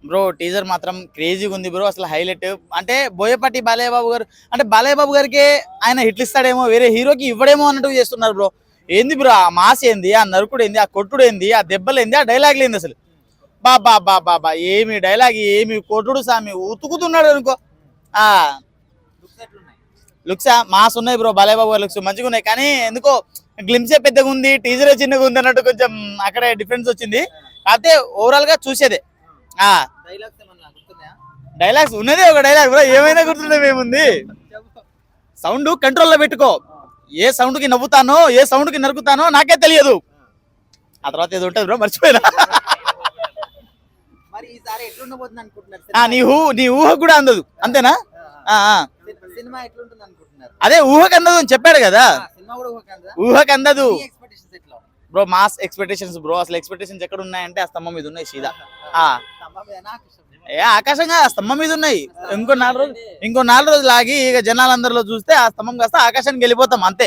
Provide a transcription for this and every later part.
Bro teaser మాత్రం క్రేజీగా ఉంది బ్రో. అసలు హైలైట్ అంటే బోయపాటి బాలయ్య బాబు గారు, అంటే బాలయ్య బాబు గారికి ఆయన హిట్లు ఇస్తాడేమో, వేరే హీరోకి ఇవ్వడేమో అన్నట్టు చేస్తున్నారు బ్రో. ఏంది బ్రో ఆ మాస్ ఏంది, ఆ నరుకుడు ఏంది, ఆ కొట్టుడు ఏంది, ఆ దెబ్బలు ఏంది, ఆ డైలాగ్ ఏంది అసలు. బాబా బాబా బాబా ఏమి డైలాగ్, ఏమి కొట్టుడు సామి, ఉతుకుతున్నాడు అనుకో. ఆ లుక్స్ మాస్ ఉన్నాయి బ్రో. బాలయ్య బాబు గారి లుక్స్ మంచిగా ఉన్నాయి, కానీ ఎందుకో గ్లిమ్సే పెద్దగా ఉంది, టీజరే చిన్నగా ఉంది అన్నట్టు కొంచెం అక్కడే డిఫరెన్స్ వచ్చింది. కాకపోతే ఓవరాల్ గా చూసేదే. ఆ డైలాగ్స్ ఉన్నదే ఒక డైలాగ్ బ్రో, ఏమైనా గుర్తుండే ఏముంది. సౌండ్ కంట్రోల్లో పెట్టుకో. ఏ సౌండ్ కి నవ్వుతానో, ఏ సౌండ్ కి నరుకుతానో నాకే తెలియదు. ఆ తర్వాత ఏదో ఉంటుంది బ్రో, మర్చిపోయినా. నీ ఊహ కూడా అందదు అంతేనా. అదే ఊహకు అందదు అని చెప్పాడు కదా. ఊహకు అందదు బ్రో. Mass expectations bro. అసలు ఎక్స్పెక్టేషన్స్ ఎక్కడ ఉన్నాయంటే ఆ స్తంభం మీద ఉన్నాయి సీదా. ఆకాశంగా ఆ స్తంభం మీద ఉన్నాయి. ఇంకో 4 రోజులు ఆగి ఇక జనాలందరిలో చూస్తే ఆ స్తంభం కాస్త ఆకాశానికి వెళ్ళిపోతాం అంతే.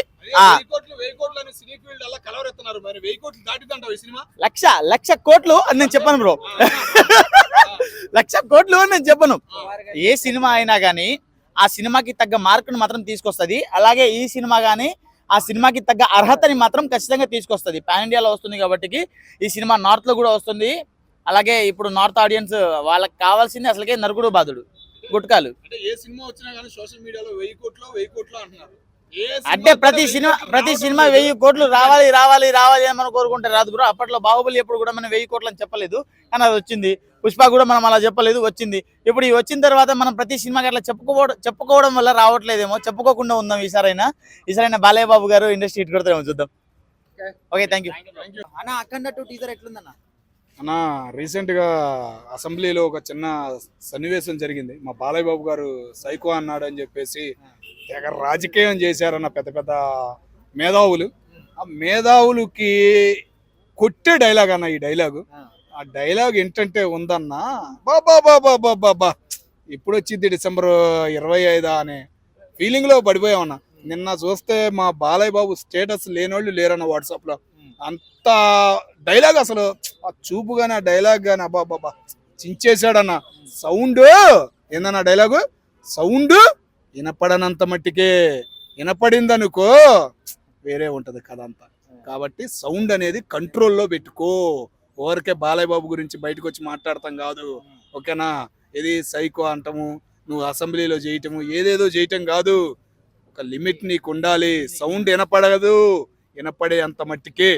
లక్ష కోట్లు అని నేను చెప్పను బ్రో. 1,00,000 కోట్లు అని నేను చెప్పను. ఏ సినిమా అయినా గానీ ఆ సినిమాకి తగ్గ మార్కును మాత్రం తీసుకొస్తుంది. అలాగే ఈ సినిమా గానీ ఆ సినిమాకి తగ్గ అర్హతని మాత్రం ఖచ్చితంగా తీసుకొస్తుంది. పాన్ ఇండియాలో వస్తుంది కాబట్టి ఈ సినిమా నార్త్ లో కూడా వస్తుంది. అలాగే ఇప్పుడు నార్త్ ఆడియన్స్ వాళ్ళకి కావాల్సింది అసలుకే నరుకుడు బాధుడు గుట్కాలు. అంటే ప్రతి సినిమా 1000 కోట్లు రావాలి రావాలి రావాలి అని మనం కోరుకుంటే రాదు బ్రో. అప్పట్లో బాహుబలి ఎప్పుడు కూడా మనం 1000 కోట్లు అని చెప్పలేదు, కానీ అది వచ్చింది. పుష్ప కూడా మనం అలా చెప్పలేదు, వచ్చింది. ఇప్పుడు ఈ వచ్చిన తర్వాత మనం ప్రతి సినిమాకి అట్లా చెప్పుకోవడం వల్ల రావట్లేదేమో. చెప్పుకోకుండా ఉందాం ఈసారైనా బాలయ్య బాబు గారు ఇండస్ట్రీ హిట్ కొడతారేమో చూద్దాం. ఓకే, థ్యాంక్ యూ అన్న. అఖండ 2 టీజర్ ఎట్లుందన్న? అన్న రీసెంట్గా అసెంబ్లీలో ఒక చిన్న సన్నివేశం జరిగింది. మా బాలయ్య బాబు గారు సైకో అన్నాడు అని చెప్పేసి తెగ రాజకీయం చేశారన్న పెద్ద పెద్ద మేధావులు. ఆ మేధావులకి కొట్టే డైలాగ్ అన్న ఈ డైలాగు. ఆ డైలాగ్ ఏంటంటే ఉందన్న, బాబా బాబా బాబా బా ఇప్పుడు వచ్చింది December 25 అనే ఫీలింగ్లో పడిపోయామన్న. నిన్న చూస్తే మా బాలయ్య బాబు స్టేటస్ లేనోళ్ళు లేరన్న వాట్సాప్లో. అంత డైలాగ్ అసలు ఆ చూపు గాని ఆ డైలాగ్ గాని అబ్బాబ్బా చించేశాడన్న. సౌండ్ ఏందన్న డైలాగు, సౌండ్ వినపడనంత మట్టికే, వినపడిందనుకో వేరే ఉంటది కథ అంతా. కాబట్టి సౌండ్ అనేది కంట్రోల్లో పెట్టుకో. ఓరికే బాలయ్య బాబు గురించి బయటకు వచ్చి మాట్లాడతాం కాదు, ఓకేనా. ఇది సైకో అంటము, నువ్వు అసెంబ్లీలో చేయటము, ఏదేదో చేయటం కాదు. ఒక లిమిట్ నీకు ఉండాలి. సౌండ్ వినపడదు, వినపడే అంత మట్టికే.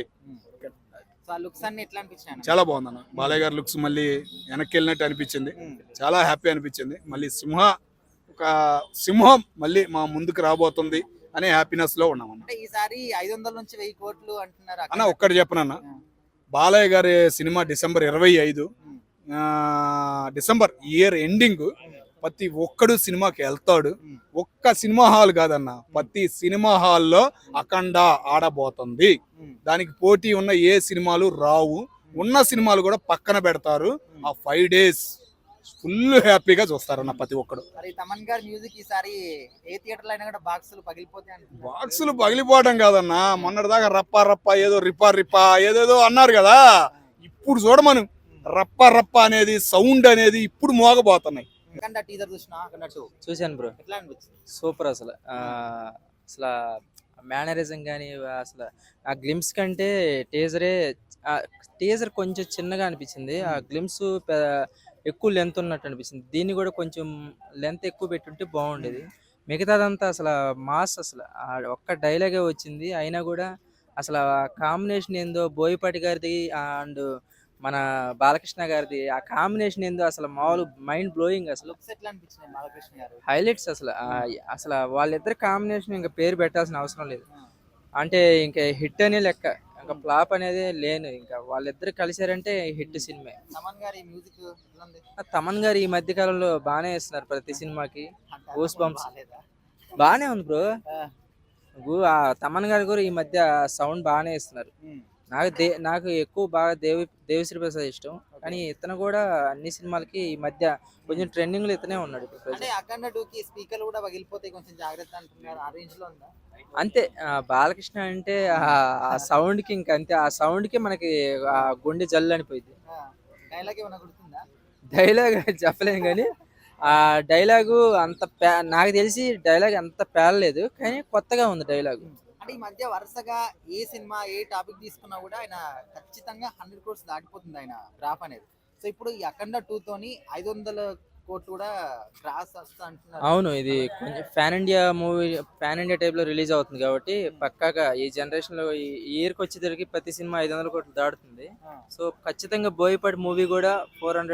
చాలా బాగుందన్న బాలయ్య గారి లుక్స్. మళ్ళీ వెనక్కి వెళ్ళినట్టు అనిపించింది, చాలా హ్యాపీ అనిపించింది. మళ్ళీ ఒక సింహం మళ్ళీ మా ముందుకు రాబోతుంది అనే హ్యాపీనెస్ లో ఉన్నామన్న. ఈసారి 500 నుంచి 1000 కోట్లు అంటున్నారు అన్న. ఒక్కటి చెప్పనన్న, బాలయ్య గారి cinema December 25 December year ending ప్రతి ఒక్కడు సినిమాకి వెళ్తాడు. ఒక్క సినిమా హాల్ కాదన్న, ప్రతి సినిమా హాల్లో అఖండ ఆడబోతుంది. దానికి పోటీ ఉన్న ఏ సినిమాలు రావు. ఉన్న సినిమాలు కూడా పక్కన పెడతారు. ఆ 5 days ఫుల్ హ్యాపీగా చూస్తారన్న ప్రతి ఒక్కడు. బాక్సులు పగిలిపోవడం కాదన్న, మొన్నటిదాకా రప్ప రప్ప ఏదో రిపా ఏదేదో అన్నారు కదా. ఇప్పుడు చూడమను, రప్ప రప్ప అనేది సౌండ్ అనేది ఇప్పుడు మోగబోతున్నాయి. చూశాను బ్రో, సూపర్. అసలు మేనరిజం కానీ అసలు ఆ గ్లిమ్స్ కంటే టీజర్ కొంచెం చిన్నగా అనిపించింది. ఆ గ్లిమ్స్ ఎక్కువ లెంత్ ఉన్నట్టు అనిపించింది. దీన్ని కూడా కొంచెం లెంత్ ఎక్కువ పెట్టుంటే బాగుండేది. మిగతాదంతా అసలు మాస్. అసలు ఒక్క డైలాగే వచ్చింది, అయినా కూడా అసలు కాంబినేషన్ ఏందో బోయపాటి గారిది అండ్ మన బాలకృష్ణ గారిది ఆ కాంబినేషన్ ఏందో అసలు మామూలు మైండ్ బ్లోయింగ్. అసలు హైలైట్స్. అసలు వాళ్ళిద్దరు కాంబినేషన్ ఇంకా పేరు పెట్టాల్సిన అవసరం లేదు. అంటే ఇంకా హిట్ అనే లెక్క, ఇంకా ఫ్లాప్ అనేది లేను. ఇంకా వాళ్ళిద్దరు కలిసారంటే హిట్ సినిమా. తమన్ గారు ఈ మధ్య కాలంలో బాగానే ఇస్తున్నారు ప్రతి సినిమాకి. గూస్ బంప్స్ బాగానే ఉంది బ్రో. తమన్ గారు కూడా ఈ మధ్య సౌండ్ బాగానే ఇస్తున్నారు. నాకు ఎక్కువ బాగా దేవిశ్రీ ప్రసాద్ ఇష్టం, కానీ ఇతను కూడా అన్ని సినిమాలకి ఈ మధ్య కొంచెం ట్రెండింగ్ లో ఇతనే ఉన్నాడు. అంతే. బాలకృష్ణ అంటే ఆ సౌండ్ కి ఇంకా అంతే, ఆ సౌండ్ కి మనకి ఆ గుండె జల్లు అనిపోయింది. డైలాగ్ చెప్పలేను కానీ ఆ డైలాగు అంత నాకు తెలిసి డైలాగ్ అంత పేలలేదు, కానీ కొత్తగా ఉంది డైలాగ్. అంటే ఈ మధ్య వరుసగా ఏ సినిమా ఏ టాపిక్ తీసుకున్నా కూడా ఆయన ఖచ్చితంగా 100 crores దాటిపోతుంది ఆయన గ్రాఫ్ అనేది. సో ఇప్పుడు ఈ అఖండ 2 తోని 500 కోట్లు కూడా క్రాస్ వస్తా అంటున్నారు. అవును, ఇది కొంచెం pan India movie, pan India type లో రిలీజ్ అవుతుంది కాబట్టి పక్కాగా ఈ జనరేషన్ లో ఈ ఇయర్ కి వచ్చేసరికి ప్రతి సినిమా 500 కోట్లు దాటుతుంది. సో ఖచ్చితంగా బోయపాటి మూవీ కూడా 400